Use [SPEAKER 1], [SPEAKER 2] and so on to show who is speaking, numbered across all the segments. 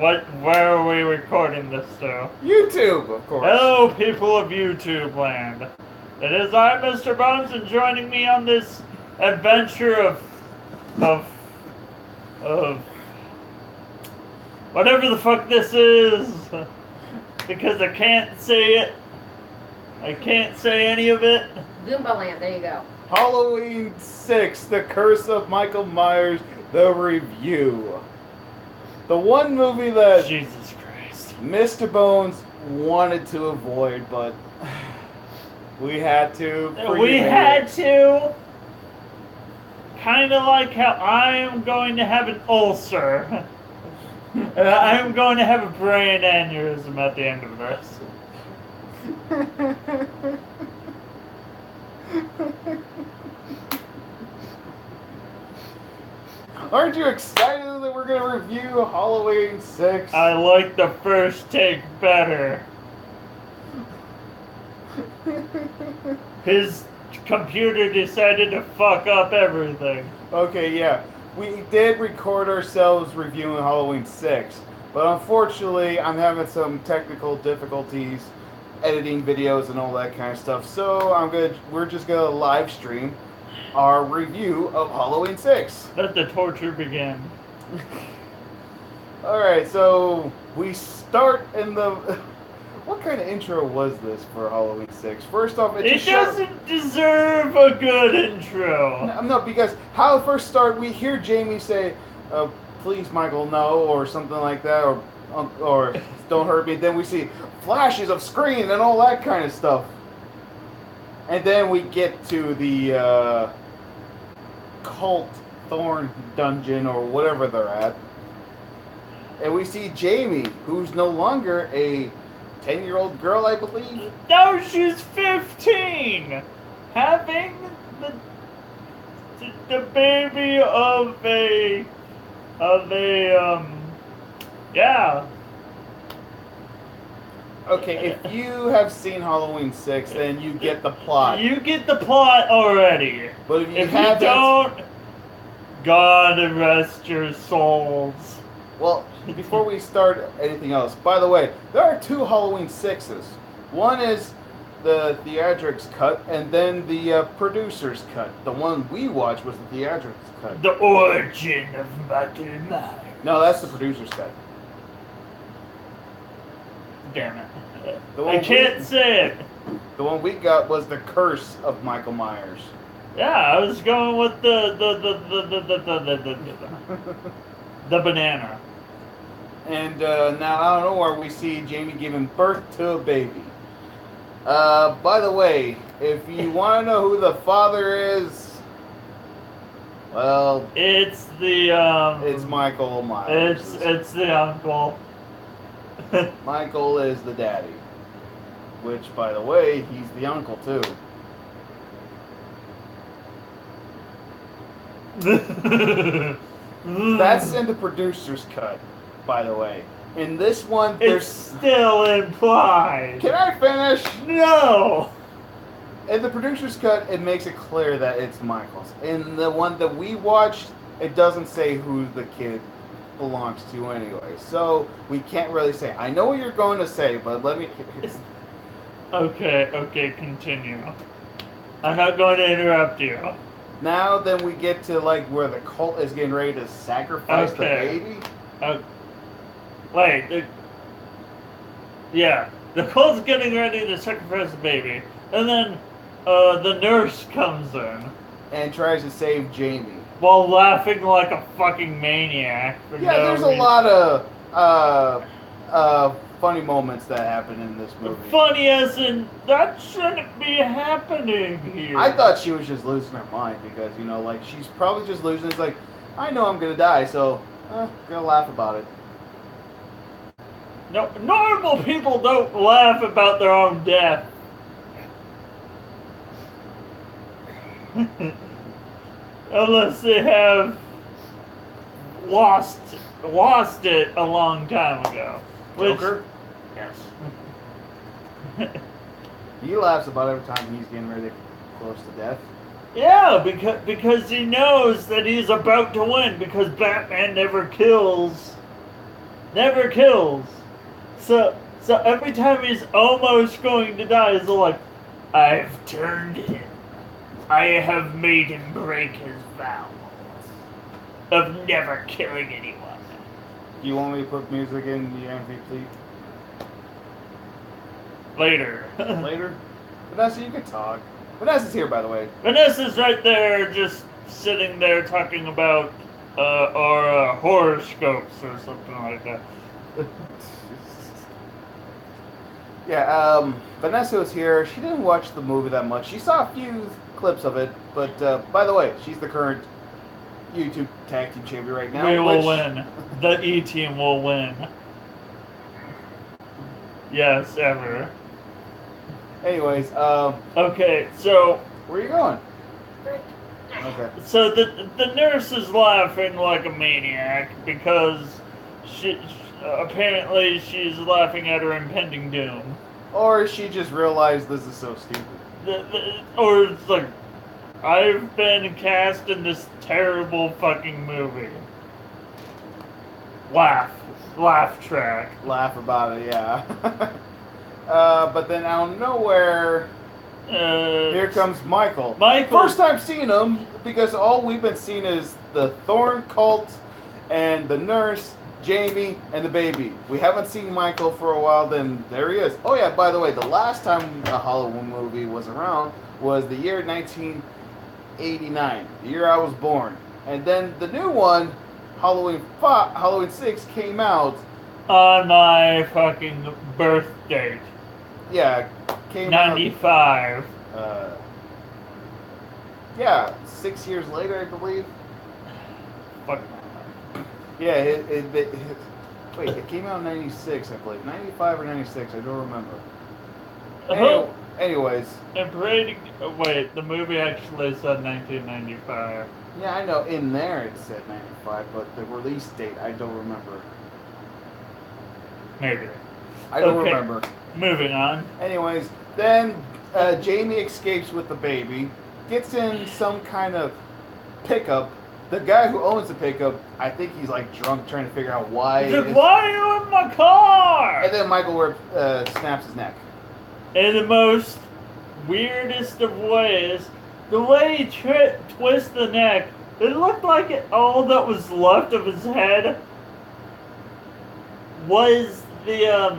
[SPEAKER 1] Where are we recording this to?
[SPEAKER 2] YouTube, of course.
[SPEAKER 1] Hello, people of YouTube land. It is I, Mr. Bones, and joining me on this adventure of whatever the fuck this is, because I can't say it. I can't say any of it.
[SPEAKER 3] Goomba Land, there you go.
[SPEAKER 2] Halloween 6, The Curse of Michael Myers, the review. The one movie that
[SPEAKER 1] Jesus Christ.
[SPEAKER 2] Mr. Bones wanted to avoid, but we had to.
[SPEAKER 1] We had to. Kind of like how I am going to have an ulcer. I am going to have a brain aneurysm at the end of this.
[SPEAKER 2] Aren't you excited that we're going to review Halloween 6?
[SPEAKER 1] I like the first take better. His computer decided to fuck up everything.
[SPEAKER 2] Okay, yeah. We did record ourselves reviewing Halloween 6, but unfortunately I'm having some technical difficulties editing videos and all that kind of stuff. So we're just gonna live stream our review of Halloween 6.
[SPEAKER 1] Let the torture begin.
[SPEAKER 2] Alright, so we start in the... What kind of intro was this for Halloween 6? First off,
[SPEAKER 1] it doesn't deserve a good intro.
[SPEAKER 2] No, because how it first started, we hear Jamie say, please, Michael, no, or something like that, or don't hurt me. Then we see flashes of screen and all that kind of stuff. And then we get to the cult thorn dungeon, or whatever they're at. And we see Jamie, who's no longer a 10-year-old girl, I believe.
[SPEAKER 1] No, she's 15, having the baby of a yeah.
[SPEAKER 2] Okay, if you have seen Halloween 6, then you get the plot.
[SPEAKER 1] You get the plot already.
[SPEAKER 2] But if you
[SPEAKER 1] don't, God rest your souls.
[SPEAKER 2] Well, before we start anything else, by the way, there are 2 Halloween 6s. One is the theatrics cut, and then the producer's cut. The one we watched was the theatrics cut.
[SPEAKER 1] The origin of Michael Myers.
[SPEAKER 2] No, that's the producer's cut.
[SPEAKER 1] Damn it.
[SPEAKER 2] I
[SPEAKER 1] can't say it.
[SPEAKER 2] The one we got was The Curse of Michael Myers.
[SPEAKER 1] Yeah, I was going with the banana.
[SPEAKER 2] And now out of nowhere we see Jamie giving birth to a baby. By the way, if you want to know who the father is, well,
[SPEAKER 1] it's
[SPEAKER 2] Michael Myers.
[SPEAKER 1] It's the uncle.
[SPEAKER 2] Michael is the daddy. Which, by the way, he's the uncle too. That's in the producer's cut, by the way. In this one,
[SPEAKER 1] it's still implied.
[SPEAKER 2] Can I finish?
[SPEAKER 1] No!
[SPEAKER 2] In the producer's cut, it makes it clear that it's Michael's. In the one that we watched, it doesn't say who the kid belongs to anyway. So, we can't really say. I know what you're going to say, but let me...
[SPEAKER 1] Okay, continue. I'm not going to interrupt you.
[SPEAKER 2] Now, then we get to, like, where the cult is getting ready to sacrifice the baby.
[SPEAKER 1] Wait. The cult's getting ready to sacrifice the baby. And then, the nurse comes in.
[SPEAKER 2] And tries to save Jamie.
[SPEAKER 1] While laughing like a fucking maniac.
[SPEAKER 2] There's a lot of funny moments that happen in this movie.
[SPEAKER 1] Funny as in, that shouldn't be happening here.
[SPEAKER 2] I thought she was just losing her mind because, like, she's probably just losing. It's like, I know I'm going to die, so I'm going to laugh about it.
[SPEAKER 1] No, normal people don't laugh about their own death. Unless they have lost it a long time ago.
[SPEAKER 2] Joker?
[SPEAKER 1] Yes.
[SPEAKER 2] He laughs about every time he's getting ready close to death.
[SPEAKER 1] Yeah, because he knows that he's about to win, because Batman never kills never kills. So every time he's almost going to die, he's like, I've turned him. I have made him break his vows of never killing anyone.
[SPEAKER 2] Do you want me to put music in the MVP?
[SPEAKER 1] Later.
[SPEAKER 2] Later? Vanessa, you can talk. Vanessa's here, by the way.
[SPEAKER 1] Vanessa's right there, just sitting there talking about our horoscopes or something like that.
[SPEAKER 2] Yeah, Vanessa was here. She didn't watch the movie that much. She saw a few clips of it, but by the way, she's the current YouTube tag team champion right now.
[SPEAKER 1] We will win. The E team will win. Yes, ever.
[SPEAKER 2] Anyways,
[SPEAKER 1] okay, so
[SPEAKER 2] where are you going? Okay.
[SPEAKER 1] So the nurse is laughing like a maniac because she apparently she's laughing at her impending doom.
[SPEAKER 2] Or she just realized this is so stupid.
[SPEAKER 1] Or it's like, I've been cast in this terrible fucking movie. Laugh track.
[SPEAKER 2] Laugh about it, yeah. But then out of nowhere, here comes Michael. First time seeing him, because all we've been seeing is the Thorn cult and the nurse, Jamie, and the baby. We haven't seen Michael for a while, then there he is. Oh yeah, by the way, the last time a Halloween movie was around was the year 1989, the year I was born. And then the new one, Halloween 6, came out
[SPEAKER 1] on my fucking birth date.
[SPEAKER 2] Yeah, came
[SPEAKER 1] 95.
[SPEAKER 2] out. Yeah, 6 years later, I believe.
[SPEAKER 1] Fuck.
[SPEAKER 2] Yeah, wait, it came out in 96, I believe. 95 or 96, I don't remember. Anyways.
[SPEAKER 1] Wait, the movie actually said 1995.
[SPEAKER 2] Yeah, I know. In there it said 95, but the release date, I don't remember.
[SPEAKER 1] Maybe.
[SPEAKER 2] I don't remember.
[SPEAKER 1] Moving on.
[SPEAKER 2] Anyways, then Jamie escapes with the baby, gets in some kind of pickup. The guy who owns the pickup, I think he's like drunk, trying to figure out why.
[SPEAKER 1] He's like, why are you in my car?
[SPEAKER 2] And then Michael snaps his neck.
[SPEAKER 1] In the most weirdest of ways, the way he twists the neck, it looked like all that was left of his head was the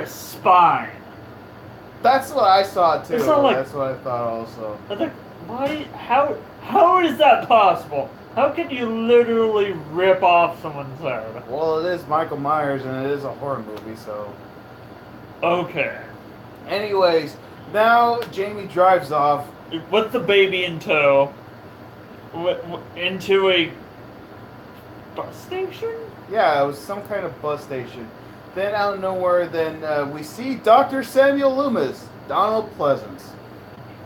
[SPEAKER 1] spine.
[SPEAKER 2] That's what I saw too.
[SPEAKER 1] That's
[SPEAKER 2] what I thought also.
[SPEAKER 1] I was like, why? How is that possible? How can you literally rip off someone's head?
[SPEAKER 2] Well, it is Michael Myers and it is a horror movie, so.
[SPEAKER 1] Okay.
[SPEAKER 2] Anyways, now Jamie drives off
[SPEAKER 1] with the baby in tow into a bus station.
[SPEAKER 2] Yeah, it was some kind of bus station. Then out of nowhere, we see Dr. Samuel Loomis, Donald Pleasance.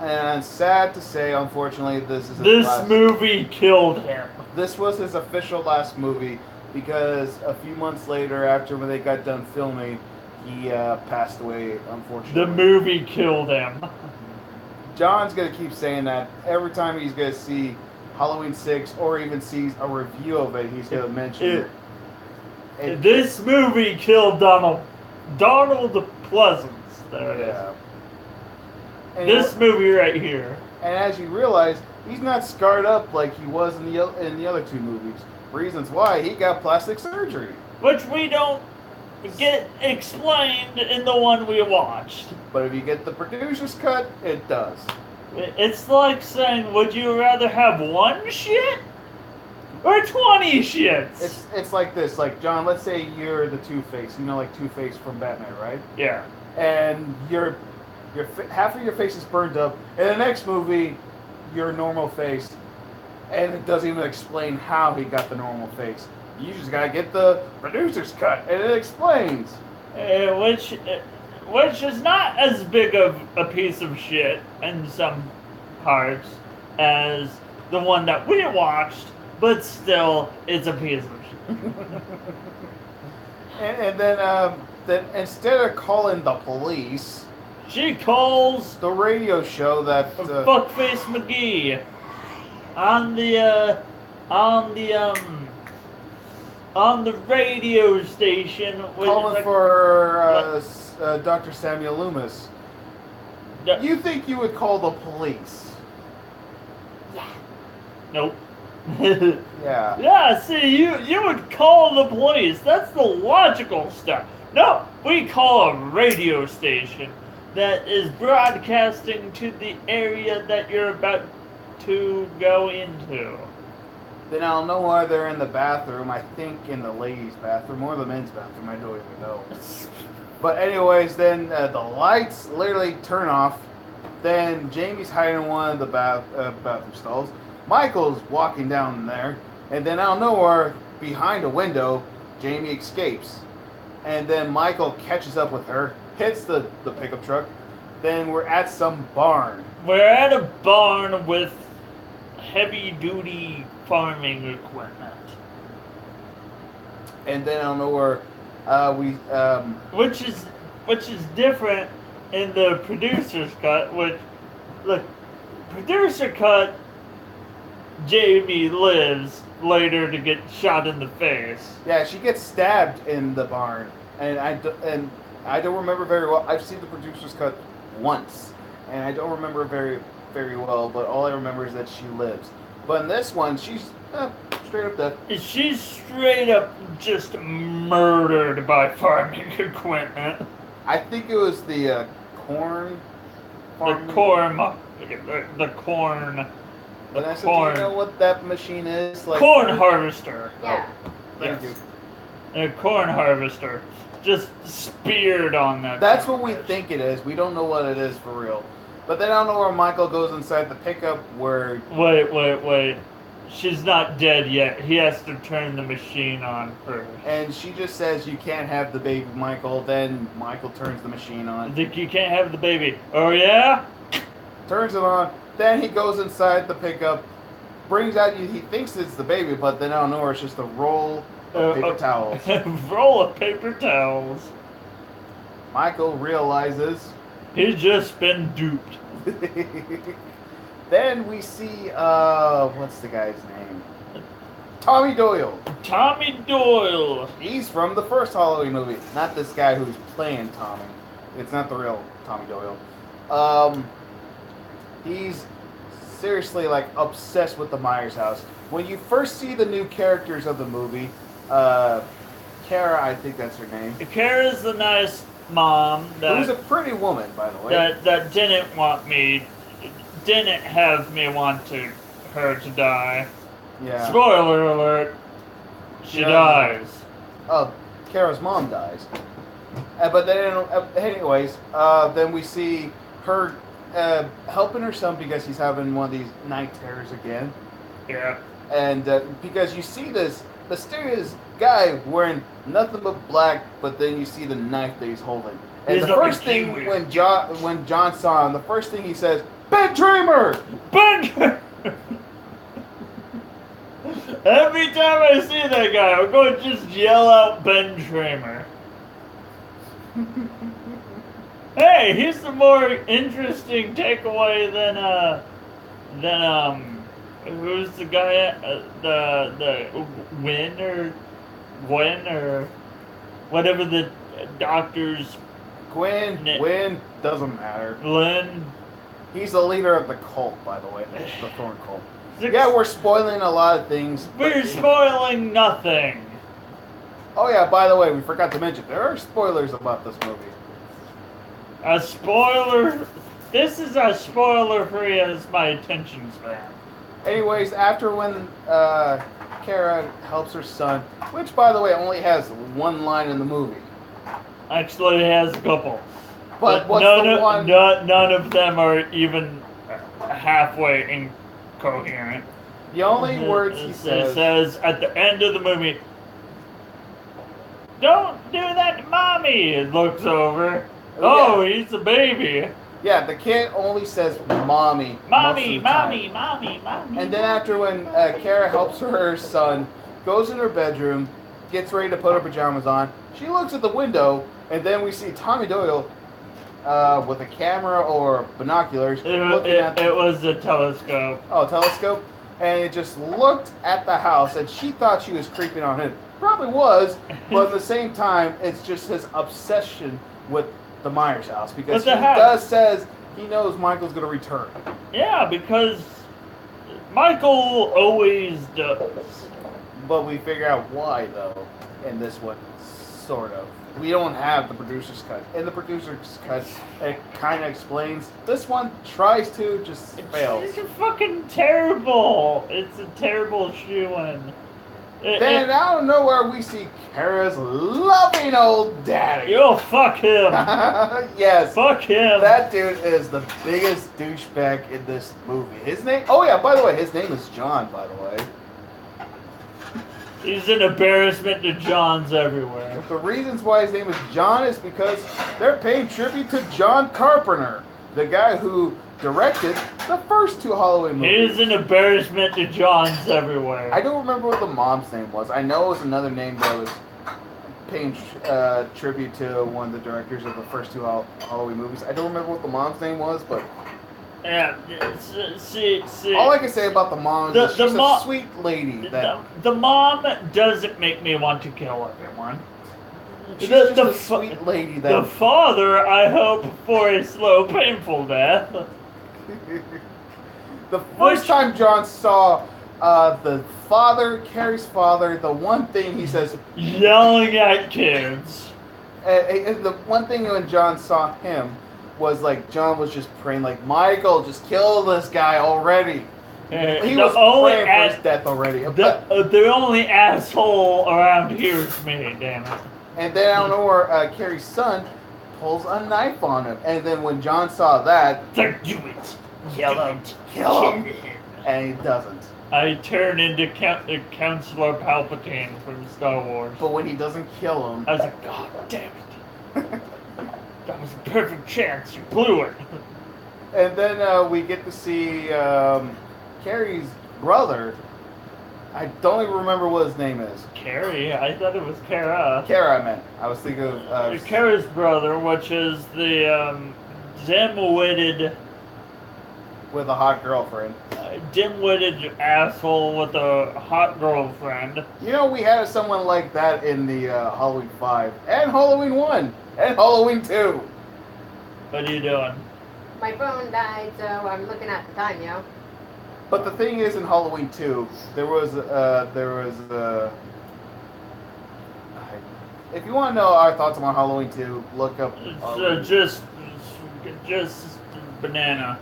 [SPEAKER 2] And sad to say, unfortunately, this is his last
[SPEAKER 1] movie killed him.
[SPEAKER 2] This was his official last movie because a few months later, after when they got done filming, he passed away, unfortunately.
[SPEAKER 1] The movie killed him.
[SPEAKER 2] John's going to keep saying that. Every time he's going to see Halloween 6 or even sees a review of it, he's going to mention it.
[SPEAKER 1] This movie killed Donald Pleasance. There it is. And this movie right here.
[SPEAKER 2] And as you realize, he's not scarred up like he was in the other two movies. Reasons why: he got plastic surgery,
[SPEAKER 1] which we don't get explained in the one we watched.
[SPEAKER 2] But if you get the producer's cut, it does.
[SPEAKER 1] It's like saying, would you rather have one shit or 20 shits?
[SPEAKER 2] It's like this. Like, John, let's say you're the Two-Face. You know, like Two-Face from Batman, right?
[SPEAKER 1] Yeah.
[SPEAKER 2] And half of your face is burned up. In the next movie, your normal face, and it doesn't even explain how he got the normal face. You just gotta get the producer's cut, and it explains.
[SPEAKER 1] Which is not as big of a piece of shit in some parts as the one that we watched, but still, it's a piece of shit.
[SPEAKER 2] and then instead of calling the police,
[SPEAKER 1] she calls
[SPEAKER 2] the radio show that
[SPEAKER 1] Fuckface McGee on the on the radio station.
[SPEAKER 2] Calling for Dr. Samuel Loomis.
[SPEAKER 1] The,
[SPEAKER 2] You think you would call the police?
[SPEAKER 1] nope.
[SPEAKER 2] Yeah.
[SPEAKER 1] Yeah, see, you would call the police. That's the logical stuff. No, we call a radio station that is broadcasting to the area that you're about to go into.
[SPEAKER 2] Then I'll know why they're in the bathroom. I think in the ladies' bathroom or the men's bathroom. I don't even know. But anyways, then the lights literally turn off. Then Jamie's hiding in one of the bathroom stalls. Michael's walking down there. And then out of nowhere, behind a window, Jamie escapes. And then Michael catches up with her, hits the pickup truck. Then we're at some barn.
[SPEAKER 1] We're at a barn with heavy-duty farming equipment.
[SPEAKER 2] And then out of nowhere,
[SPEAKER 1] which is different in the producer's cut. Which, look, producer cut, Jamie lives later to get shot in the face.
[SPEAKER 2] Yeah, she gets stabbed in the barn, and I don't remember very well. I've seen the producer's cut once, and I don't remember very well. But all I remember is that she lives. But in this one, she's straight up dead.
[SPEAKER 1] She's straight up just murdered by farming equipment.
[SPEAKER 2] I think it was the corn.
[SPEAKER 1] The corn. The corn.
[SPEAKER 2] Vanessa, do you know what that machine is? Like
[SPEAKER 1] corn harvester.
[SPEAKER 3] Yeah.
[SPEAKER 2] Thank you.
[SPEAKER 1] A corn harvester. Just speared on that.
[SPEAKER 2] That's what we think it is. We don't know what it is for real. But then I don't know where Michael goes inside the pickup where...
[SPEAKER 1] Wait. She's not dead yet. He has to turn the machine on first.
[SPEAKER 2] And she just says, you can't have the baby, Michael. Then Michael turns the machine on.
[SPEAKER 1] I think you can't have the baby. Oh, yeah?
[SPEAKER 2] Turns it on. Then he goes inside the pickup, brings out, he thinks it's the baby, but then out of nowhere it's just a roll of paper towels.
[SPEAKER 1] Roll of paper towels.
[SPEAKER 2] Michael realizes...
[SPEAKER 1] He's just been duped.
[SPEAKER 2] Then we see, what's the guy's name? Tommy Doyle.
[SPEAKER 1] Tommy Doyle.
[SPEAKER 2] He's from the first Halloween movie. Not this guy who's playing Tommy. It's not the real Tommy Doyle. He's seriously, like, obsessed with the Myers house. When you first see the new characters of the movie, Kara, I think that's her name.
[SPEAKER 1] Kara's the nice mom.
[SPEAKER 2] Who's a pretty woman, by the way.
[SPEAKER 1] That didn't have me want her to die.
[SPEAKER 2] Yeah.
[SPEAKER 1] Spoiler alert. She dies.
[SPEAKER 2] Oh, Kara's mom dies. But then, anyways, then we see her helping her son because he's having one of these night terrors again.
[SPEAKER 1] Yeah.
[SPEAKER 2] And because you see this mysterious guy wearing nothing but black, but then you see the knife that he's holding. And the first thing when John saw him, the first thing he says, "Ben Dreamer!"
[SPEAKER 1] Ben Dreamer! Every time I see that guy, I'm going to just yell out Ben Dreamer. Hey, he's the more interesting takeaway than who's the guy the Gwen or whatever the doctor's
[SPEAKER 2] Gwen doesn't matter.
[SPEAKER 1] Lynn.
[SPEAKER 2] He's the leader of the cult, by the way, the Thorn cult. Yeah, we're spoiling a lot of things.
[SPEAKER 1] We're spoiling nothing.
[SPEAKER 2] Oh yeah, by the way, we forgot to mention there are spoilers about this movie.
[SPEAKER 1] A spoiler. This is as spoiler-free as my attention span.
[SPEAKER 2] Anyways, after when Kara helps her son, which by the way only has one line in the movie.
[SPEAKER 1] Actually, it has a couple.
[SPEAKER 2] But what's one?
[SPEAKER 1] None of them are even halfway incoherent.
[SPEAKER 2] The only words he says...
[SPEAKER 1] It says at the end of the movie, "Don't do that to Mommy!" It looks over. Oh, he's a baby.
[SPEAKER 2] Yeah, the kid only says "Mommy."
[SPEAKER 1] Mommy.
[SPEAKER 2] And then after when Kara helps her son, goes in her bedroom, gets ready to put her pajamas on, she looks at the window, and then we see Tommy Doyle with a camera or binoculars.
[SPEAKER 1] It was a telescope.
[SPEAKER 2] Oh, telescope. And it just looked at the house, and she thought she was creeping on him. Probably was, but at the same time, it's just his obsession with the Myers house because he says he knows Michael's going to return.
[SPEAKER 1] Yeah, because Michael always does.
[SPEAKER 2] But we figure out why, though, in this one, sort of. We don't have the producer's cut. In the producer's cut, it kind of explains. This one tries to, just fails.
[SPEAKER 1] It's fucking terrible. It's a terrible shoe-in.
[SPEAKER 2] Then out of nowhere, we see Kara's loving old daddy.
[SPEAKER 1] Oh, fuck him.
[SPEAKER 2] Yes.
[SPEAKER 1] Fuck him.
[SPEAKER 2] That dude is the biggest douchebag in this movie. His name, oh yeah, by the way, his name is John, by the way.
[SPEAKER 1] He's an embarrassment to Johns everywhere.
[SPEAKER 2] The reasons why his name is John is because they're paying tribute to John Carpenter, the guy who directed the first two Halloween movies.
[SPEAKER 1] He's an embarrassment to Johns everywhere.
[SPEAKER 2] I don't remember what the mom's name was. I know it was another name that was paying tribute to one of the directors of the first two Halloween movies. I don't remember what the mom's name was, but...
[SPEAKER 1] Yeah, see.
[SPEAKER 2] All I can say about the mom is she's a sweet lady.
[SPEAKER 1] The mom doesn't make me want to kill everyone.
[SPEAKER 2] She's just a sweet lady.
[SPEAKER 1] The father, I hope for a slow, painful death.
[SPEAKER 2] The first time John saw the father, Carrie's father, the one thing he says...
[SPEAKER 1] Yelling at kids.
[SPEAKER 2] And the one thing when John saw him was like, John was just praying like, Michael, just kill this guy already. He was praying for his death already.
[SPEAKER 1] The only asshole around here is me, damn it.
[SPEAKER 2] And then I don't know where Carrie's son pulls a knife on him. And then when John saw that...
[SPEAKER 1] Do it.
[SPEAKER 2] Kill him. And he doesn't.
[SPEAKER 1] I turn into Counselor Palpatine from Star Wars.
[SPEAKER 2] But when he doesn't kill him...
[SPEAKER 1] I was like, God damn it. That was a perfect chance. You blew it.
[SPEAKER 2] And then we get to see Carrie's brother. I don't even remember what his name is.
[SPEAKER 1] Carrie? I thought it was Kara.
[SPEAKER 2] Kara, I meant. I was thinking of...
[SPEAKER 1] Kara's brother, which is the dim-witted...
[SPEAKER 2] With a hot girlfriend.
[SPEAKER 1] Dim-witted asshole with a hot girlfriend.
[SPEAKER 2] You know, we had someone like that in the Halloween 5. And Halloween 1. And Halloween 2.
[SPEAKER 1] What are you doing?
[SPEAKER 3] My phone died, so I'm looking at the time, yo.
[SPEAKER 2] But the thing is, in Halloween 2, there was if you want to know our thoughts on Halloween 2, look up...
[SPEAKER 1] just banana.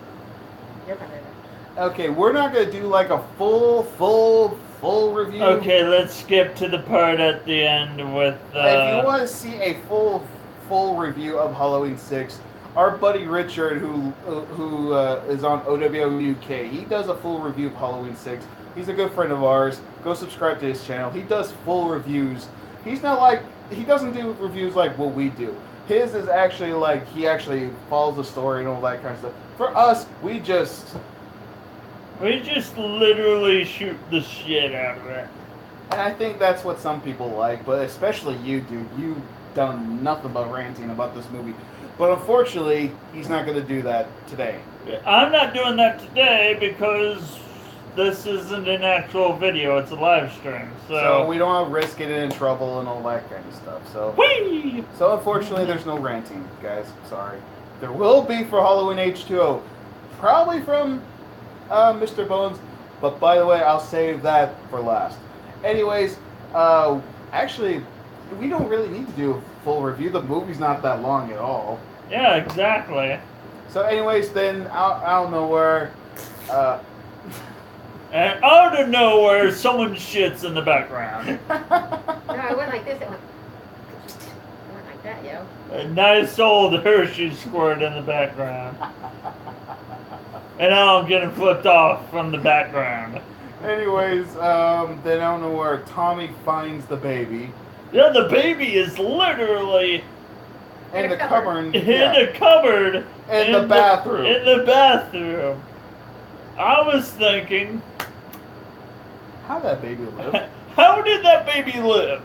[SPEAKER 2] Okay, we're not going to do like a full review.
[SPEAKER 1] Okay, let's skip to the part at the end with...
[SPEAKER 2] If you want to see a full review of Halloween 6, our buddy Richard, who is on OWO UK, he does a full review of Halloween 6. He's a good friend of ours. Go subscribe to his channel. He does full reviews. He's not like... He doesn't do reviews like what we do. His is actually like, he actually follows the story and all that kind of stuff. For us, we just
[SPEAKER 1] literally shoot the shit out of it.
[SPEAKER 2] And I think that's what some people like, but especially you, dude. You've done nothing but ranting about this movie. But unfortunately, he's not going to do that today.
[SPEAKER 1] I'm not doing that today because this isn't an actual video, it's a live stream. So
[SPEAKER 2] we don't want to risk getting in trouble and all that kind of stuff. So
[SPEAKER 1] Whee!
[SPEAKER 2] So unfortunately, there's no ranting, guys. Sorry. There will be for Halloween H2O. Probably from Mr. Bones. But by the way, I'll save that for last. Anyways, actually, we don't really need to do a full review. The movie's not that long at all.
[SPEAKER 1] Yeah, exactly.
[SPEAKER 2] So anyways, then out of nowhere,
[SPEAKER 1] and out of nowhere, someone shits in the background.
[SPEAKER 3] No, I went like this. It went like that, yo.
[SPEAKER 1] A nice old Hershey squirt in the background. And now I'm getting flipped off from the background.
[SPEAKER 2] Anyways, then out of nowhere, Tommy finds the baby.
[SPEAKER 1] Yeah, the baby is literally
[SPEAKER 2] in the cupboard.
[SPEAKER 1] In the cupboard.
[SPEAKER 2] In the bathroom.
[SPEAKER 1] In the bathroom. I was thinking,
[SPEAKER 2] how did that baby live?
[SPEAKER 1] How did that baby live?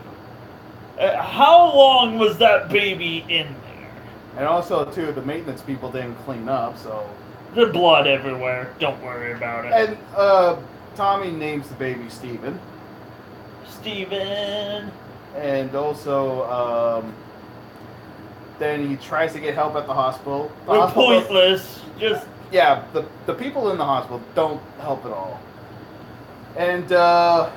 [SPEAKER 1] How long was that baby in there?
[SPEAKER 2] And also, too, the maintenance people didn't clean up, so...
[SPEAKER 1] There's blood everywhere. Don't worry about it.
[SPEAKER 2] And Tommy names the baby Steven.
[SPEAKER 1] Steven.
[SPEAKER 2] and also then he tries to get help at the hospital. The
[SPEAKER 1] We're
[SPEAKER 2] hospital does-
[SPEAKER 1] pointless. Just
[SPEAKER 2] yeah, the people in the hospital don't help at all. And
[SPEAKER 1] the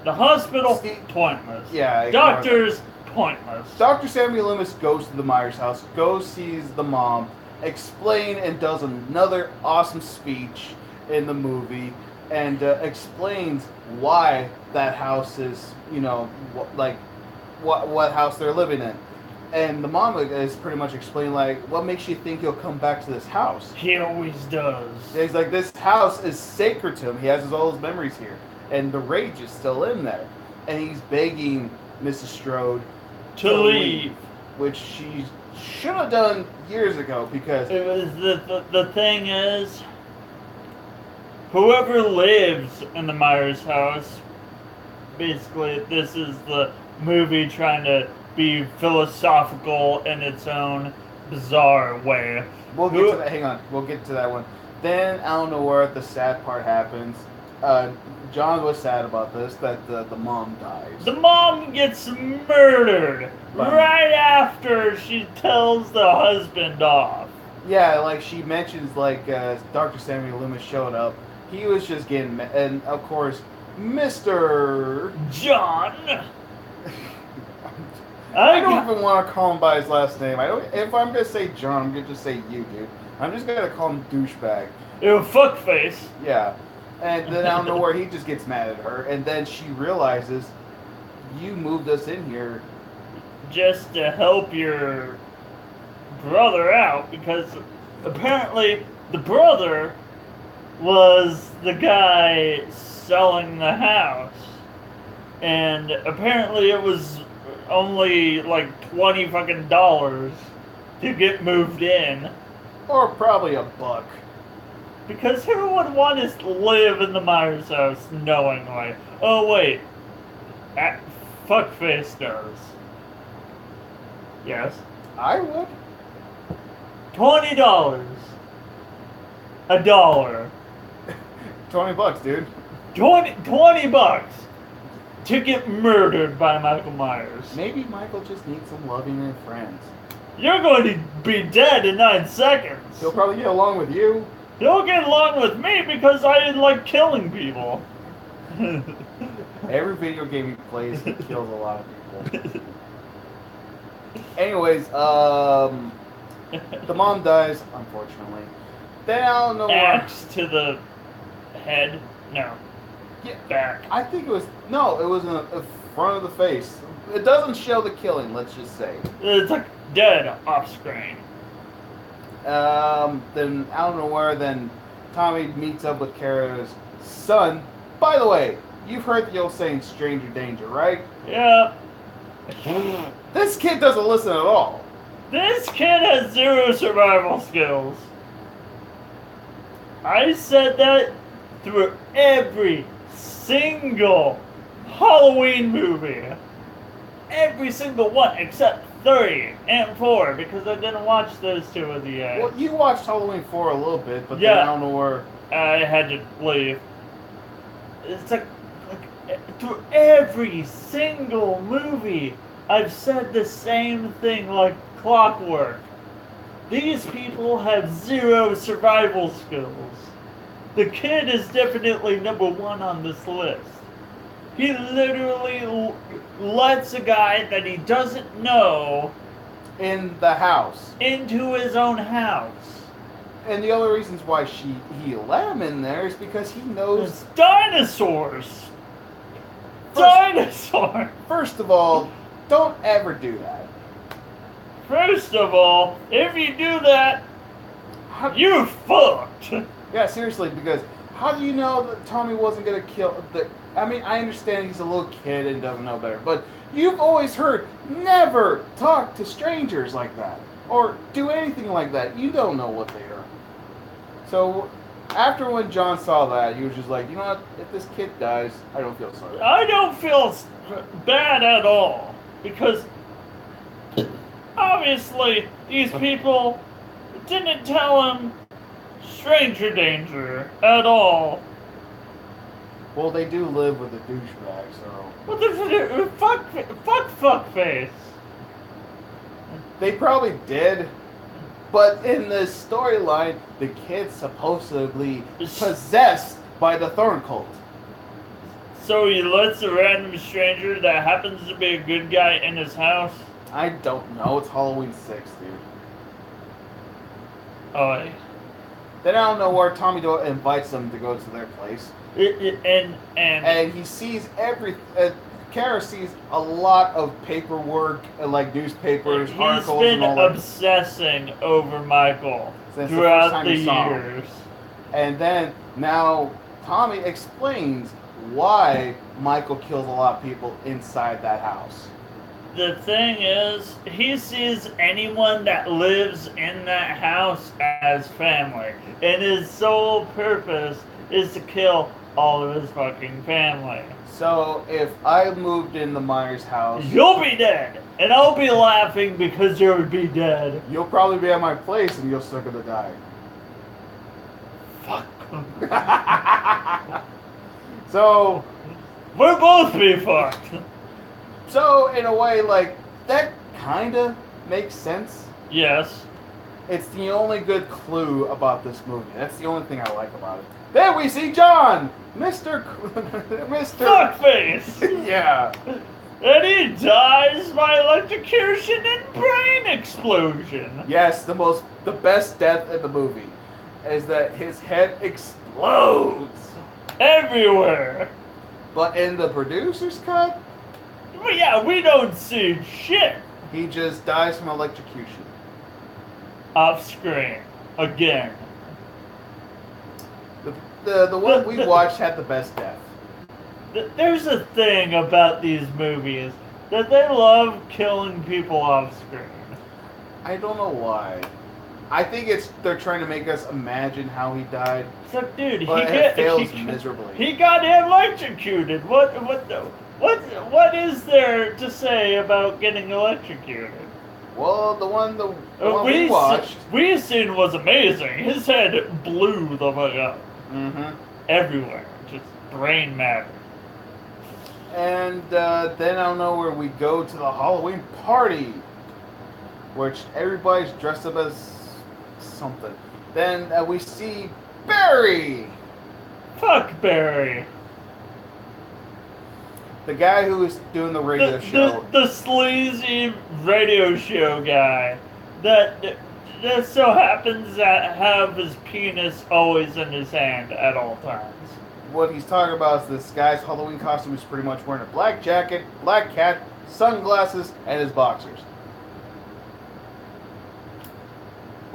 [SPEAKER 1] hospital,
[SPEAKER 2] Steve-
[SPEAKER 1] pointless.
[SPEAKER 2] yeah, ignore
[SPEAKER 1] Doctors, pointless.
[SPEAKER 2] Dr. Samuel Loomis goes to the Myers house, goes sees the mom, explain and does another awesome speech in the movie, and explains why that house is, what house they're living in. And the mom is pretty much explaining, like, what makes you think he'll come back to this house?
[SPEAKER 1] He always does.
[SPEAKER 2] He's like, this house is sacred to him. He has all his memories here. And the rage is still in there. And he's begging Mrs. Strode
[SPEAKER 1] To leave.
[SPEAKER 2] which she should have done years ago because
[SPEAKER 1] It was the thing is, whoever lives in the Myers house, basically, this is the movie trying to be philosophical in its own bizarre way.
[SPEAKER 2] we'll get to that. Hang on, we'll get to that one. Then out of nowhere, the sad part happens. John was sad about this, that the mom dies.
[SPEAKER 1] The mom gets murdered right after she tells the husband off.
[SPEAKER 2] Yeah, like she mentions, like Dr. Samuel Loomis showed up. He was just getting, and of course, Mr.
[SPEAKER 1] John.
[SPEAKER 2] I don't even want to call him by his last name. I don't. If I'm gonna say John, I'm gonna just say you, dude. I'm just gonna call him douchebag.
[SPEAKER 1] Ew, fuckface.
[SPEAKER 2] Yeah. And then out of nowhere, he just gets mad at her, and then she realizes, you moved us in here.
[SPEAKER 1] Just to help your brother out, because apparently the brother was the guy selling the house, and apparently it was only like $20 fucking to get moved in,
[SPEAKER 2] Or probably $1.
[SPEAKER 1] because who would want to live in the Myers house knowingly? Oh wait, fuckface does. Yes.
[SPEAKER 2] I would.
[SPEAKER 1] $20. $1.
[SPEAKER 2] $20, dude.
[SPEAKER 1] 20 bucks to get murdered by Michael Myers.
[SPEAKER 2] Maybe Michael just needs some loving and friends.
[SPEAKER 1] You're going to be dead in 9 seconds.
[SPEAKER 2] He'll probably get along with you.
[SPEAKER 1] He'll get along with me because I like killing people.
[SPEAKER 2] Every video game he plays, he kills a lot of people. Anyways, the mom dies, unfortunately. Then I don't know where.
[SPEAKER 1] Axe to the head? No.
[SPEAKER 2] Yeah,
[SPEAKER 1] Back.
[SPEAKER 2] I think it was in the front of the face. It doesn't show the killing. Let's just say.
[SPEAKER 1] It's like dead off screen.
[SPEAKER 2] Then out of nowhere, then Tommy meets up with Kara's son. By the way, you've heard the old saying, "Stranger danger," right?
[SPEAKER 1] Yeah.
[SPEAKER 2] This kid doesn't listen at all.
[SPEAKER 1] This kid has 0 survival skills. I said that through every single Halloween movie. Every single one except 3 and 4, because I didn't watch those two of the
[SPEAKER 2] Well, you watched Halloween 4 a little bit, but
[SPEAKER 1] Yeah.
[SPEAKER 2] then I don't know where.
[SPEAKER 1] I had to leave. It's like through every single movie, I've said the same thing like clockwork. These people have 0 survival skills. The kid is definitely number 1 on this list. He literally lets a guy that he doesn't know
[SPEAKER 2] In the house.
[SPEAKER 1] into his own house.
[SPEAKER 2] And the other reasons why he let him in there is because he knows.
[SPEAKER 1] There's dinosaurs!
[SPEAKER 2] First of all, don't ever do that.
[SPEAKER 1] First of all, if you do that, you're fucked.
[SPEAKER 2] Yeah, seriously, because how do you know that Tommy wasn't gonna kill the? I mean, I understand he's a little kid and doesn't know better, but you've always heard never talk to strangers like that or do anything like that. You don't know what they are. So, after when John saw that, he was just like, you know what? If this kid dies, I don't feel sorry.
[SPEAKER 1] I don't feel bad at all, because obviously these people didn't tell him stranger danger at all.
[SPEAKER 2] Well, they do live with a douchebag, so
[SPEAKER 1] What the fuck face?
[SPEAKER 2] they probably did. But in the storyline, the kid's supposedly possessed by the Thorn Cult.
[SPEAKER 1] So he lets a random stranger that happens to be a good guy in his house?
[SPEAKER 2] I don't know. It's Halloween 6, dude.
[SPEAKER 1] Oh,
[SPEAKER 2] Then I don't know where Tommy Doyle invites them to go to their place.
[SPEAKER 1] and
[SPEAKER 2] he sees Kara sees a lot of paperwork, like newspapers,
[SPEAKER 1] he's
[SPEAKER 2] articles,
[SPEAKER 1] been
[SPEAKER 2] and all that.
[SPEAKER 1] obsessing over Michael
[SPEAKER 2] Since the first
[SPEAKER 1] throughout
[SPEAKER 2] time
[SPEAKER 1] the
[SPEAKER 2] you saw him.
[SPEAKER 1] years.
[SPEAKER 2] And then now Tommy explains why Michael kills a lot of people inside that house.
[SPEAKER 1] The thing is, he sees anyone that lives in that house as family. And his sole purpose is to kill all of his fucking family.
[SPEAKER 2] So if I moved in the Myers house,
[SPEAKER 1] You'll be dead! And I'll be laughing because you'll be dead.
[SPEAKER 2] you'll probably be at my place and you're still gonna die.
[SPEAKER 1] Fuck.
[SPEAKER 2] So
[SPEAKER 1] We'll both be fucked.
[SPEAKER 2] So in a way, like, that kinda makes sense.
[SPEAKER 1] Yes.
[SPEAKER 2] It's the only good clue about this movie. That's the only thing I like about it. Then we see John! Mr.
[SPEAKER 1] Fuckface!
[SPEAKER 2] Yeah.
[SPEAKER 1] And he dies by electrocution and brain explosion.
[SPEAKER 2] Yes, the best death in the movie is that his head explodes.
[SPEAKER 1] Everywhere.
[SPEAKER 2] But in the producer's cut,
[SPEAKER 1] But yeah, we don't see shit
[SPEAKER 2] he just dies from electrocution.
[SPEAKER 1] off screen. Again.
[SPEAKER 2] The one we watched had the best death.
[SPEAKER 1] There's a thing about these movies that they love killing people off screen.
[SPEAKER 2] I don't know why. I think they're trying to make us imagine how he died,
[SPEAKER 1] It's like, dude,
[SPEAKER 2] but it fails miserably.
[SPEAKER 1] he got electrocuted. What is there to say about getting electrocuted?
[SPEAKER 2] Well, the one we watched.
[SPEAKER 1] We seen was amazing. His head blew the fuck up
[SPEAKER 2] Mm-hmm.
[SPEAKER 1] everywhere, just brain matter.
[SPEAKER 2] And then out of nowhere we go to the Halloween party, which everybody's dressed up as something. Then we see Barry,
[SPEAKER 1] Fuck Barry.
[SPEAKER 2] the guy who was doing the radio show.
[SPEAKER 1] The sleazy radio show guy that so happens to have his penis always in his hand at all times.
[SPEAKER 2] What he's talking about is this guy's Halloween costume is pretty much wearing a black jacket, black hat, sunglasses, and his boxers.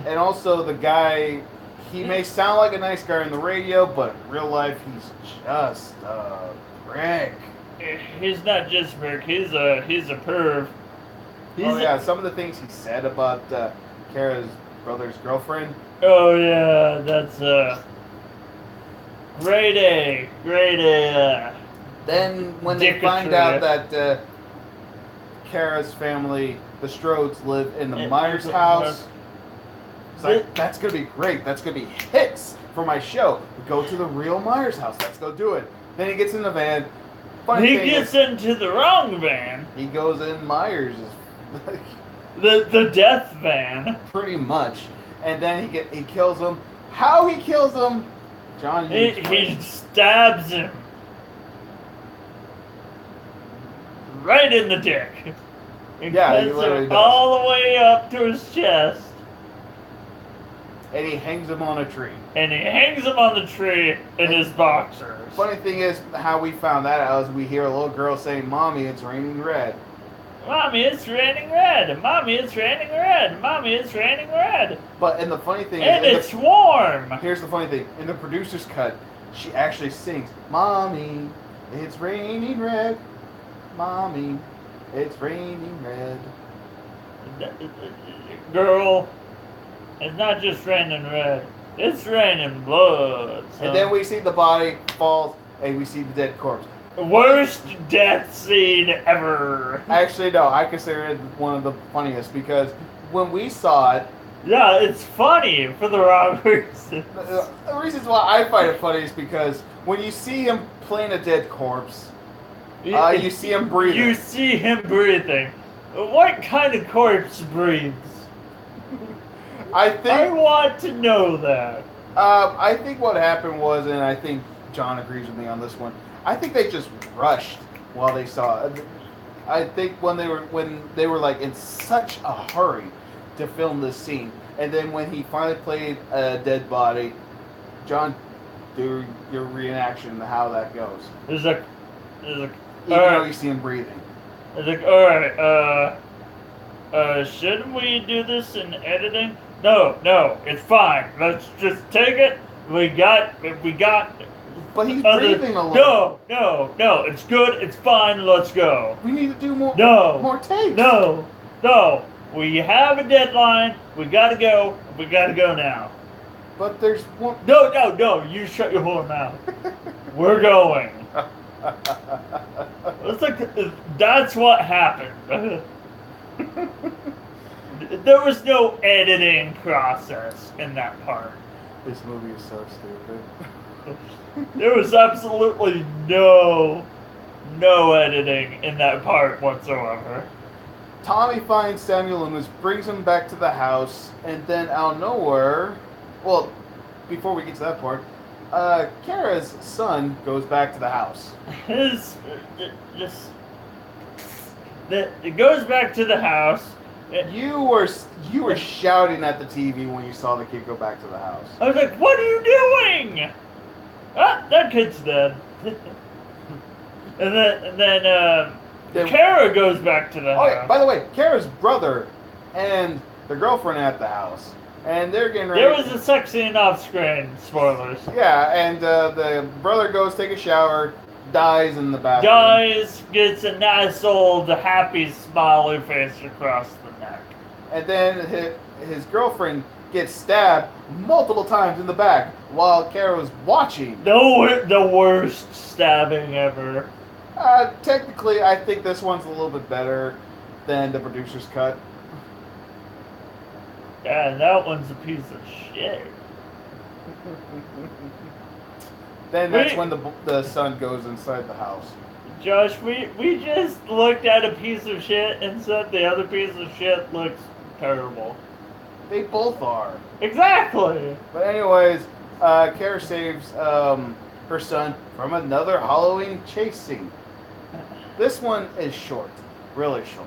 [SPEAKER 2] And also the guy, he may sound like a nice guy on the radio, but in real life he's just a prick.
[SPEAKER 1] He's not just Rick. He's a perv.
[SPEAKER 2] Some of the things he said about Kara's brother's girlfriend.
[SPEAKER 1] Oh yeah, that's grade A.
[SPEAKER 2] Then when they find out that Kara's family, the Strodes, live in the Myers house, it's like, that's gonna be great. That's gonna be hits for my show. We go to the real Myers house. Let's go do it. Then he gets in the van. Funny
[SPEAKER 1] He
[SPEAKER 2] thing
[SPEAKER 1] gets
[SPEAKER 2] is,
[SPEAKER 1] into the wrong van.
[SPEAKER 2] he goes in Myers.
[SPEAKER 1] The death van.
[SPEAKER 2] Pretty much. And then he kills him. How he kills him, John.
[SPEAKER 1] He stabs him right in the dick. And
[SPEAKER 2] Yeah, he
[SPEAKER 1] cuts
[SPEAKER 2] literally
[SPEAKER 1] him
[SPEAKER 2] does.
[SPEAKER 1] all the way up to his chest.
[SPEAKER 2] And he hangs him on a tree.
[SPEAKER 1] And he hangs him on the tree in his boxers.
[SPEAKER 2] Funny thing is, how we found that out is we hear a little girl saying, "Mommy, it's raining red."
[SPEAKER 1] Mommy, it's raining red. Mommy, it's raining red. Mommy, it's raining red.
[SPEAKER 2] But and the funny thing
[SPEAKER 1] And
[SPEAKER 2] is,
[SPEAKER 1] it's warm.
[SPEAKER 2] here's the funny thing: in the producer's cut, she actually sings, "Mommy, it's raining red. Mommy, it's raining red."
[SPEAKER 1] Girl, it's not just raining red. It's raining blood. Son.
[SPEAKER 2] And then we see the body falls, and we see the dead corpse.
[SPEAKER 1] Worst death scene ever.
[SPEAKER 2] Actually, no, I consider it one of the funniest because when we saw it,
[SPEAKER 1] Yeah, it's funny for the wrong reasons.
[SPEAKER 2] The reasons why I find it funny is because when you see him playing a dead corpse, you see him breathing.
[SPEAKER 1] You see him breathing. What kind of corpse breathes? I want to know that.
[SPEAKER 2] I think what happened was, and I think John agrees with me on this one. I think they just rushed while they saw it. I think when they were like in such a hurry to film this scene, and then when he finally played a dead body, John, do your reenaction of how that goes.
[SPEAKER 1] There's a
[SPEAKER 2] Even though you see him breathing.
[SPEAKER 1] It's like, alright, shouldn't we do this in editing? No, it's fine. Let's just take it. We got.
[SPEAKER 2] But he's breathing a little.
[SPEAKER 1] No, it's good. It's fine. Let's go.
[SPEAKER 2] We need to do more.
[SPEAKER 1] No.
[SPEAKER 2] More takes.
[SPEAKER 1] No. We have a deadline. We gotta go. We gotta go now.
[SPEAKER 2] But there's one.
[SPEAKER 1] No. You shut your whole mouth. We're going. It's like that's what happened. There was no editing process in that part.
[SPEAKER 2] This movie is so stupid.
[SPEAKER 1] There was absolutely no editing in that part whatsoever.
[SPEAKER 2] Tommy finds Samuel Loomis, brings him back to the house, and then out of nowhere, well, before we get to that part, Kara's son goes back to the house. It goes back to the house. You were shouting at the TV when you saw the kid go back to the house.
[SPEAKER 1] I was like, "What are you doing?" Ah, that kid's dead. and then Kara goes back to the house.
[SPEAKER 2] Yeah, by the way, Kara's brother and the girlfriend at the house, and they're getting ready.
[SPEAKER 1] There was a sex scene off-screen. Spoilers.
[SPEAKER 2] Yeah, and the brother goes take a shower, dies in the bathroom.
[SPEAKER 1] Dies, gets a nice old happy smiley face across the neck.
[SPEAKER 2] And then his girlfriend gets stabbed multiple times in the back while Kara was watching.
[SPEAKER 1] The worst stabbing ever.
[SPEAKER 2] Technically, I think this one's a little bit better than the producer's cut.
[SPEAKER 1] Yeah, that one's a piece of shit.
[SPEAKER 2] Then that's when the son goes inside the house.
[SPEAKER 1] Josh, we just looked at a piece of shit and said the other piece of shit looks terrible.
[SPEAKER 2] They both are.
[SPEAKER 1] Exactly.
[SPEAKER 2] But anyways, Kara saves her son from another Halloween chase scene. This one is short. Really short.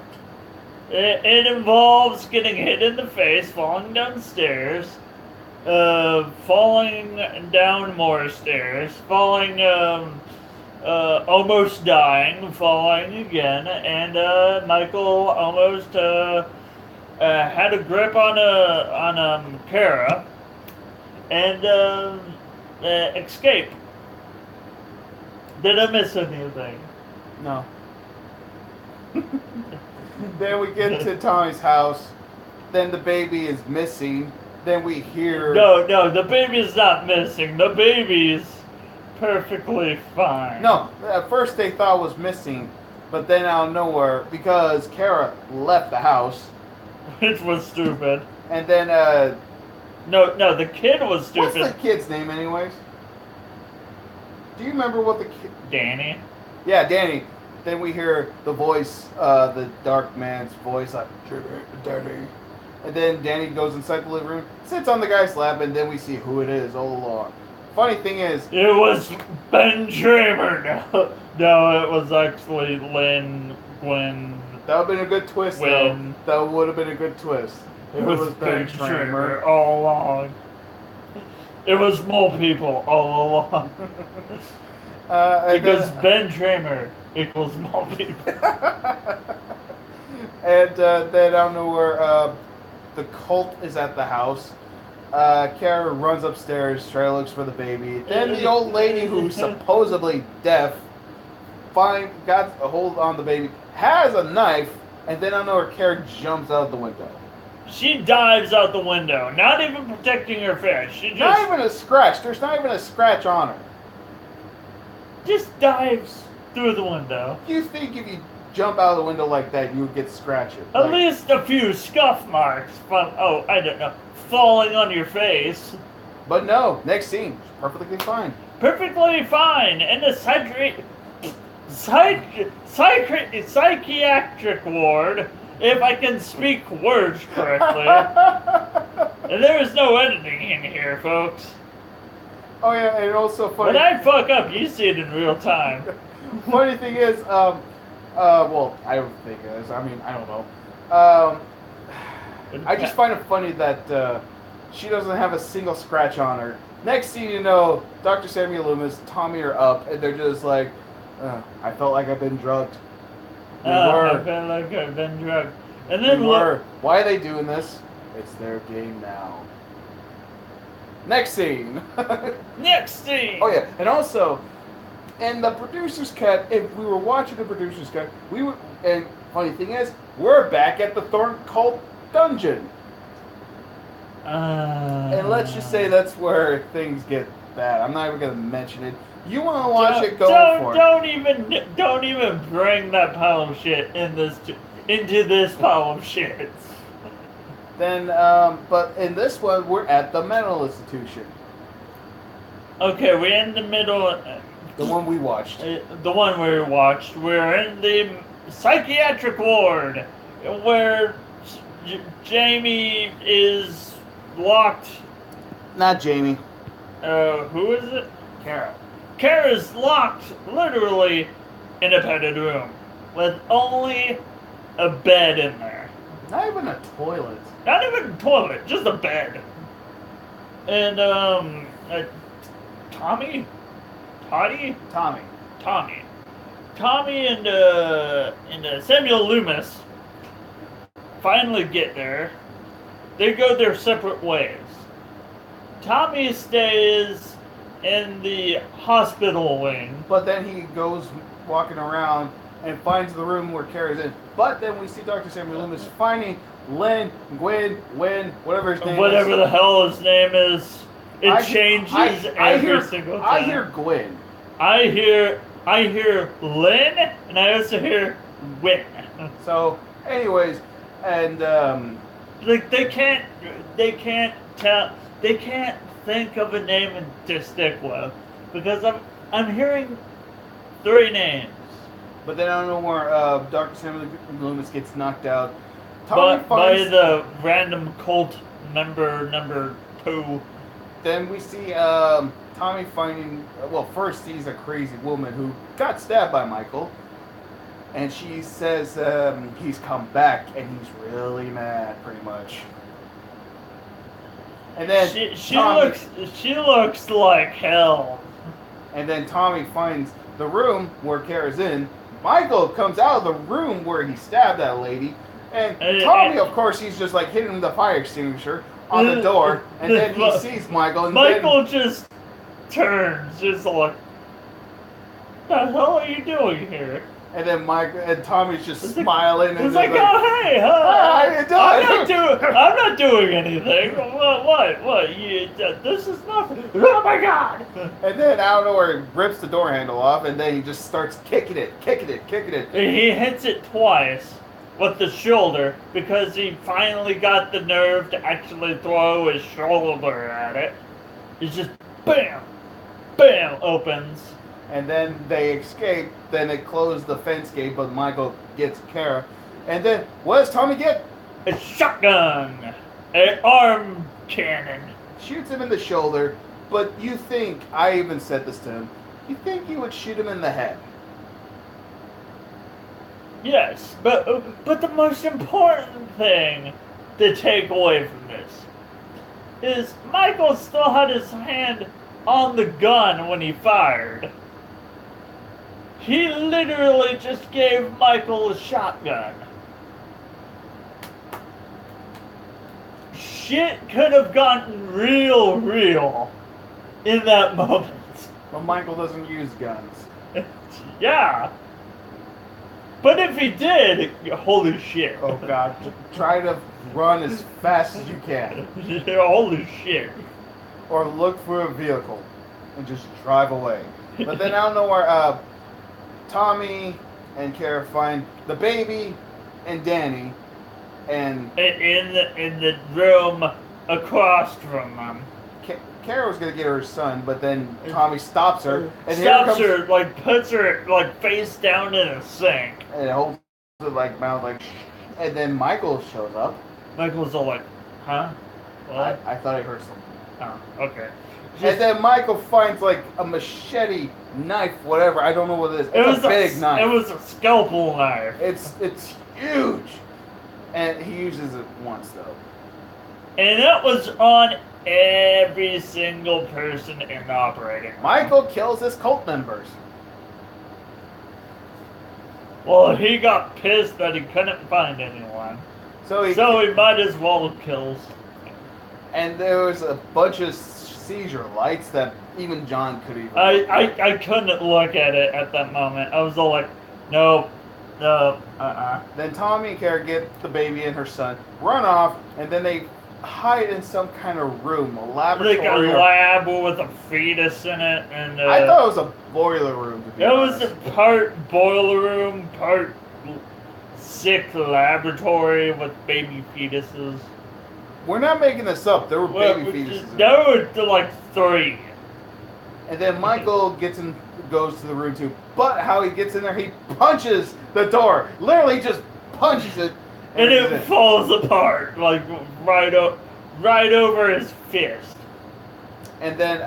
[SPEAKER 1] It involves getting hit in the face, falling downstairs, falling down more stairs, falling, almost dying, falling again, and Michael almost had a grip on Kara and escape. Did I miss anything?
[SPEAKER 2] No. Then we get to Tommy's house. Then the baby is missing. Then we hear...
[SPEAKER 1] No, the baby's not missing. The baby's perfectly fine.
[SPEAKER 2] No, at first they thought was missing, but then out of nowhere, because Kara left the house.
[SPEAKER 1] Which was stupid.
[SPEAKER 2] And then,
[SPEAKER 1] No, the kid was stupid.
[SPEAKER 2] What's the kid's name anyways? Do you remember what the kid...
[SPEAKER 1] Danny?
[SPEAKER 2] Yeah, Danny. Then we hear the voice, the dark man's voice, like, Danny. And then Danny goes inside the living room, sits on the guy's lap, and then we see who it is all along. Funny thing is...
[SPEAKER 1] It was Ben Tramer. No, it was actually Lynn Gwyn.
[SPEAKER 2] That would have been a good twist, though. That would have been a good twist.
[SPEAKER 1] It was Ben Tramer all along. It was mole people all along. Because Ben Tramer equals mole people.
[SPEAKER 2] And then I don't know where the cult is at the house. Kara runs upstairs, tries to look for the baby. Then the old lady who's supposedly deaf got a hold on the baby, has a knife, and then I don't know where Kara jumps out the window.
[SPEAKER 1] She dives out the window, not even protecting her face. She just...
[SPEAKER 2] Not even a scratch. There's not even a scratch on her.
[SPEAKER 1] Just dives through the window.
[SPEAKER 2] You think if you jump out of the window like that, you would get scratched.
[SPEAKER 1] At
[SPEAKER 2] Like,
[SPEAKER 1] least a few scuff marks from, I don't know, falling on your face.
[SPEAKER 2] but no, next scene, perfectly fine.
[SPEAKER 1] Perfectly fine. In the psychiatric ward, if I can speak words correctly. And there is no editing in here, folks.
[SPEAKER 2] Oh yeah, and also funny.
[SPEAKER 1] When I fuck up, you see it in real time.
[SPEAKER 2] Funny thing is, well, I don't think it is. I mean, I don't know. I just find it funny that she doesn't have a single scratch on her. Next thing you know, Dr. Samuel Loomis, Tommy are up, and they're just like, I felt like I've been drugged. We
[SPEAKER 1] I
[SPEAKER 2] were.
[SPEAKER 1] feel like I've been drugged. And
[SPEAKER 2] We
[SPEAKER 1] then
[SPEAKER 2] were. Why are they doing this? It's their game now. Next scene.
[SPEAKER 1] next scene.
[SPEAKER 2] Oh yeah, and also, in the producer's cut, if we were watching the producer's cut, we would. And funny thing is, we're back at the Thorn Cult dungeon, and let's just say that's where things get bad. I'm not even gonna mention it. You want to watch it? Go for it.
[SPEAKER 1] Don't even bring that pile of shit into this pile of shit.
[SPEAKER 2] Then, but in this one, we're at the mental institution,
[SPEAKER 1] Okay, we're in the middle.
[SPEAKER 2] the one we watched.
[SPEAKER 1] The one we watched. We're in the psychiatric ward, where Jamie is locked.
[SPEAKER 2] Not Jamie.
[SPEAKER 1] Who is it?
[SPEAKER 2] Kara.
[SPEAKER 1] Kara's locked, literally, in a padded room with only a bed in there.
[SPEAKER 2] Not even a toilet.
[SPEAKER 1] Not even a toilet, just a bed. And Tommy and Samuel Loomis finally get there. They go their separate ways. Tommy stays in the hospital wing.
[SPEAKER 2] But then he goes walking around and finds the room where Kara's in. But then we see Dr. Samuel Loomis finding Len, Gwen, whatever his name
[SPEAKER 1] Whatever
[SPEAKER 2] is.
[SPEAKER 1] the hell his name is. It changes every single time.
[SPEAKER 2] I hear Gwen.
[SPEAKER 1] I hear Lynn, and I also hear Win.
[SPEAKER 2] So, anyways, and
[SPEAKER 1] Like they can't think of a name to stick with because I'm hearing 3 names.
[SPEAKER 2] but then I don't know where Dr. Samuel Loomis gets knocked out.
[SPEAKER 1] But by the random cult member number 2.
[SPEAKER 2] Then we see Tommy finding. Well, first he's a crazy woman who got stabbed by Michael, and she says he's come back and he's really mad, pretty much. And then
[SPEAKER 1] She
[SPEAKER 2] Tommy,
[SPEAKER 1] looks like hell.
[SPEAKER 2] And then Tommy finds the room where Kara's in. Michael comes out of the room where he stabbed that lady, and Tommy, of course, he's just like hitting the fire extinguisher on the door, and then he sees Michael. And
[SPEAKER 1] Michael just turns, just like, "What the hell are you doing here?"
[SPEAKER 2] And then Tommy's just smiling.
[SPEAKER 1] It's like, "Oh hey,
[SPEAKER 2] how you doing?"
[SPEAKER 1] I'm not doing anything. What? This is nothing. Oh my god!"
[SPEAKER 2] And then out of nowhere, he rips the door handle off, and then he just starts kicking it.
[SPEAKER 1] He hits it twice with the shoulder because he finally got the nerve to actually throw his shoulder at it. It's just bam, opens.
[SPEAKER 2] And then they escape. Then they close the fence gate, but Michael gets Kara. And then what does Tommy get?
[SPEAKER 1] A shotgun, an arm cannon.
[SPEAKER 2] Shoots him in the shoulder. But you think, I even said this to him, you think you would shoot him in the head?
[SPEAKER 1] Yes, but the most important thing to take away from this is Michael still had his hand on the gun when he fired. He literally just gave Michael a shotgun. Shit could have gotten real in that moment.
[SPEAKER 2] But Michael doesn't use guns.
[SPEAKER 1] Yeah. But if he did, holy shit.
[SPEAKER 2] Oh god. Try to run as fast as you can.
[SPEAKER 1] Holy shit.
[SPEAKER 2] Or look for a vehicle and just drive away. But then I don't know where Tommy and Kara find the baby and Danny, and
[SPEAKER 1] in the room across from them.
[SPEAKER 2] Kara was gonna get her son, but then Tommy stops her and
[SPEAKER 1] Stops her, like puts her like face down in a sink.
[SPEAKER 2] and holds it like mouth like, and then Michael shows up.
[SPEAKER 1] Michael's all like, huh? What?
[SPEAKER 2] I thought I heard something.
[SPEAKER 1] Oh, okay.
[SPEAKER 2] And then Michael finds like a machete, knife, whatever. I don't know what it is. It's a big knife.
[SPEAKER 1] It was a scalpel knife.
[SPEAKER 2] It's huge, and he uses it once though.
[SPEAKER 1] And it was on every single person in the operating room.
[SPEAKER 2] Michael kills his cult members.
[SPEAKER 1] Well, he got pissed that he couldn't find anyone.
[SPEAKER 2] So he
[SPEAKER 1] might as well kill.
[SPEAKER 2] And there was a bunch of seizure lights that even John could even.
[SPEAKER 1] I couldn't look at it at that moment. I was all like, no.
[SPEAKER 2] Then Tommy and Kara get the baby and her son, run off, and then they hide in some kind of room, a laboratory.
[SPEAKER 1] Like a lab with a fetus in it, and
[SPEAKER 2] I thought it was a boiler room. To be honest.
[SPEAKER 1] was a part boiler room, part sick laboratory with baby fetuses.
[SPEAKER 2] We're not making this up. There were baby fetuses.
[SPEAKER 1] There were like 3.
[SPEAKER 2] And then Michael goes to the room too. But how he gets in there, he punches the door. Literally just punches it.
[SPEAKER 1] And it falls apart, like right over his fist.
[SPEAKER 2] And then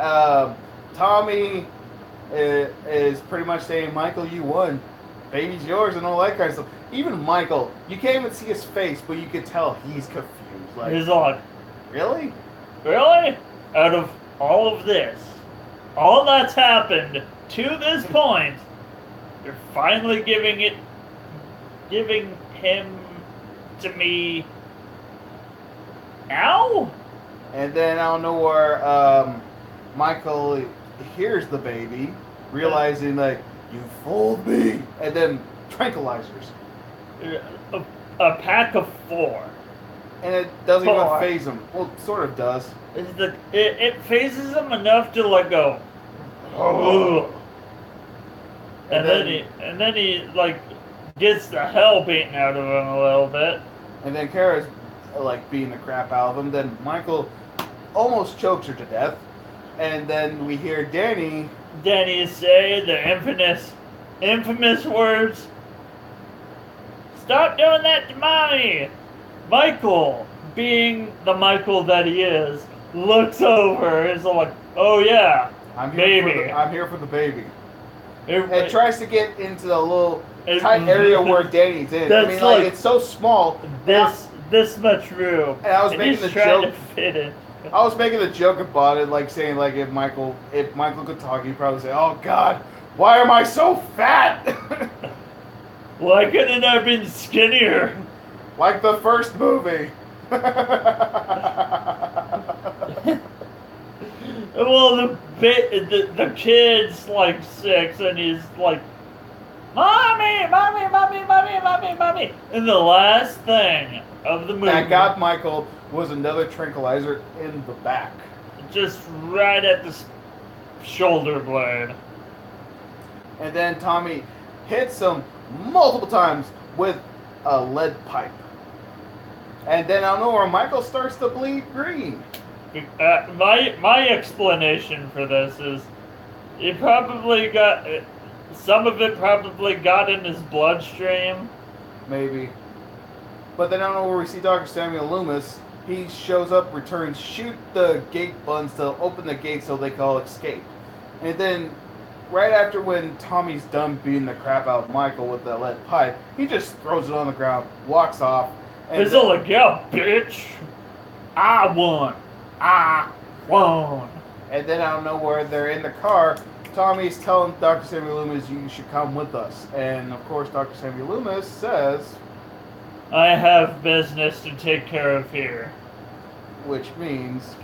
[SPEAKER 2] Tommy is pretty much saying, Michael, you won. Baby's yours and all that kind of stuff. Even Michael, you can't even see his face, but you could tell he's confused. Like,
[SPEAKER 1] He's like,
[SPEAKER 2] really?
[SPEAKER 1] really? Out of all of this, all that's happened to this point, you're finally giving him to me now?
[SPEAKER 2] And then out of nowhere, Michael hears the baby, realizing like, you fooled me, and then tranquilizers.
[SPEAKER 1] A pack of 4.
[SPEAKER 2] And it doesn't even
[SPEAKER 1] 4.
[SPEAKER 2] phase him. Well, it sort of does.
[SPEAKER 1] It phases him enough to like go, oh. And then he like gets the hell beaten out of him a little bit.
[SPEAKER 2] And then Kara's like beating the crap out of him. Then Michael almost chokes her to death. And then we hear Danny
[SPEAKER 1] say the infamous words, "Stop doing that to mommy." Michael, being the Michael that he is, looks over and is like, "Oh yeah,
[SPEAKER 2] I'm
[SPEAKER 1] baby.
[SPEAKER 2] I'm here for the baby."
[SPEAKER 1] It
[SPEAKER 2] tries to get into the little tight area where Danny's in. I mean, like it's so small.
[SPEAKER 1] This much room.
[SPEAKER 2] And I was making the
[SPEAKER 1] trying
[SPEAKER 2] joke.
[SPEAKER 1] to fit in.
[SPEAKER 2] I was making a joke about it, like saying like if Michael could talk, he'd probably say, "Oh God, why am I so fat?"
[SPEAKER 1] Why couldn't I have been skinnier?
[SPEAKER 2] Like the first movie.
[SPEAKER 1] Well, the kid's like 6, and he's like, "Mommy, mommy, mommy, mommy, mommy, mommy." And the last thing of the movie
[SPEAKER 2] that got Michael was another tranquilizer in the back.
[SPEAKER 1] just right at the shoulder blade.
[SPEAKER 2] And then Tommy hits him multiple times with a lead pipe. And then out of nowhere, Michael starts to bleed green.
[SPEAKER 1] My explanation for this is he probably got some of it probably got in his bloodstream.
[SPEAKER 2] Maybe. But then out of nowhere, we see Dr. Samuel Loomis. He shows up, returns, shoot the gate buttons to open the gate so they can all escape. And then right after when Tommy's done beating the crap out of Michael with the lead pipe, he just throws it on the ground, walks off. And
[SPEAKER 1] It's all like, "Yeah, bitch, I won. I won."
[SPEAKER 2] And then out of nowhere, they're in the car. Tommy's telling Dr. Samuel Loomis, "You should come with us." And of course, Dr. Samuel Loomis says,
[SPEAKER 1] "I have business to take care of here."
[SPEAKER 2] which means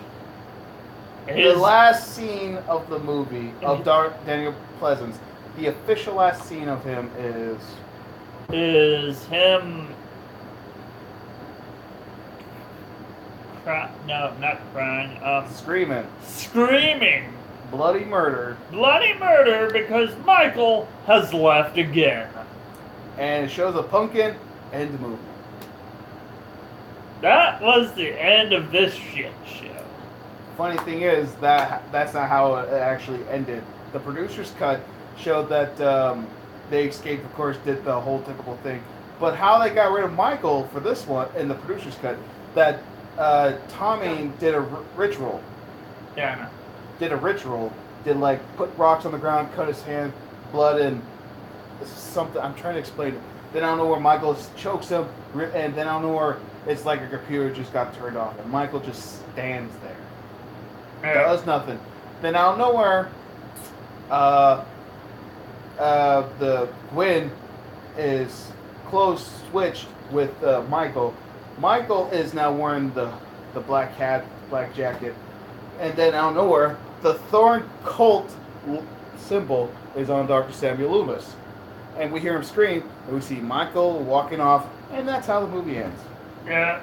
[SPEAKER 2] the
[SPEAKER 1] His-
[SPEAKER 2] last scene of the movie of Daniel Pleasance, the official last scene of him
[SPEAKER 1] is him. No, not crying.
[SPEAKER 2] screaming,
[SPEAKER 1] Screaming
[SPEAKER 2] bloody murder.
[SPEAKER 1] bloody murder because Michael has left again.
[SPEAKER 2] and it shows a pumpkin and the movie.
[SPEAKER 1] That was the end of this shit show.
[SPEAKER 2] Funny thing is that's not how it actually ended. The producer's cut showed that they escaped, of course, did the whole typical thing. But how they got rid of Michael for this one in the producer's cut, that Tommy did a ritual.
[SPEAKER 1] Yeah, I know.
[SPEAKER 2] Did a ritual. Did like put rocks on the ground, cut his hand, blood, and something. I'm trying to explain it. Then I don't know where Michael chokes him, and then I don't know where it's like a computer just got turned off, and Michael just stands there.
[SPEAKER 1] Yeah.
[SPEAKER 2] Does nothing. Then out of nowhere, the Gwen is close switched with Michael. Michael is now wearing the black hat, black jacket, and then out of nowhere, the Thorn cult symbol is on Dr. Samuel Loomis. And we hear him scream, and we see Michael walking off, and that's how the movie ends.
[SPEAKER 1] Yeah.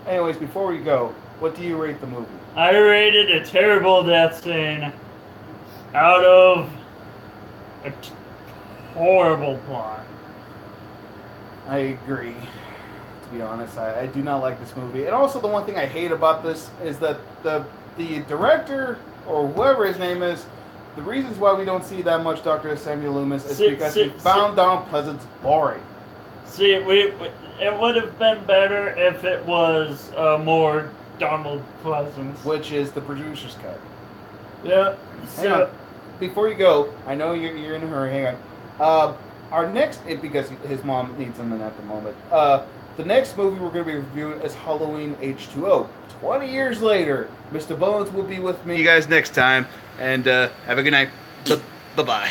[SPEAKER 2] Anyways, before we go, what do you rate the movie?
[SPEAKER 1] I rated a terrible death scene out of a horrible plot.
[SPEAKER 2] I agree. To be honest, I do not like this movie. And also, the one thing I hate about this is that the director, or whoever his name is, the reasons why we don't see that much Dr. Samuel Loomis is because he found Donald Pleasance boring.
[SPEAKER 1] See, it would have been better if it was more Donald Pleasance.
[SPEAKER 2] Which is the producer's cut.
[SPEAKER 1] Yeah.
[SPEAKER 2] Hang on. Before you go, I know you're in a hurry. Hang on. Our next, because his mom needs him in at the moment. The next movie we're going to be reviewing is Halloween H2O. 20 years later, Mr. Bones will be with me. You guys next time, and have a good night. Bye-bye.